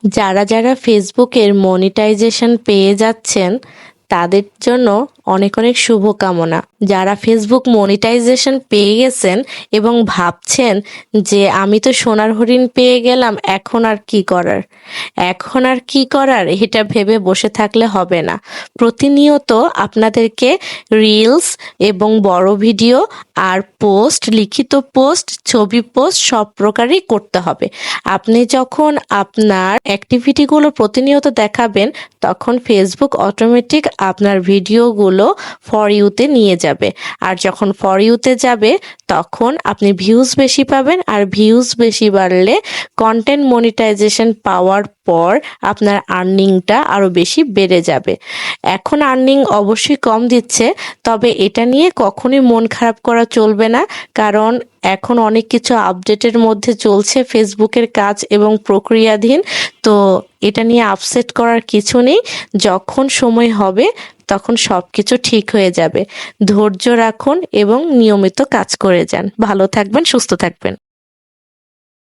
যারা যারা ফেসবুকের মনিটাইজেশন পেয়ে যাচ্ছেন তাদের জন্য অনেক অনেক শুভকামনা। যারা ফেসবুক মনিটাইজেশন পেয়ে গেছেন এবং ভাবছেন যে আমি তো সোনার হরিণ পেয়ে গেলাম, এখন আর কি করার, এখন আর কি করার এটা ভেবে বসে থাকলে হবে না। প্রতিনিয়ত আপনাদেরকে রিলস এবং বড় ভিডিও আর পোস্ট, লিখিত পোস্ট, ছবি পোস্ট সব প্রকারই করতে হবে। আপনি যখন আপনার অ্যাক্টিভিটিগুলো প্রতিনিয়ত দেখাবেন তখন ফেসবুক অটোমেটিক আপনার ভিডিওগুলো ফর ইউতে নিয়ে যাবে। আর যখন ফর ইউতে যাবে তখন আপনি ভিউজ বেশি পাবেন, আর ভিউজ বেশি বাড়লে কন্টেন্ট মনিটাইজেশন পাওয়ার পর আপনার আর্নিংটা আরও বেশি বেড়ে যাবে। এখন আর্নিং অবশ্যই কম দিচ্ছে, তবে এটা নিয়ে কখনোই মন খারাপ করা চলবে না, কারণ এখন অনেক কিছু আপডেটের মধ্যে চলছে ফেসবুকের কাজ এবং প্রক্রিয়াধীন। তো এটা নিয়ে আপসেট করার কিছু নেই। যখন সময় হবে তখন সব কিছু ঠিক হয়ে যাবে। ধৈর্য রাখুন এবং নিয়মিত কাজ করে যান। ভালো থাকবেন, সুস্থ থাকবেন।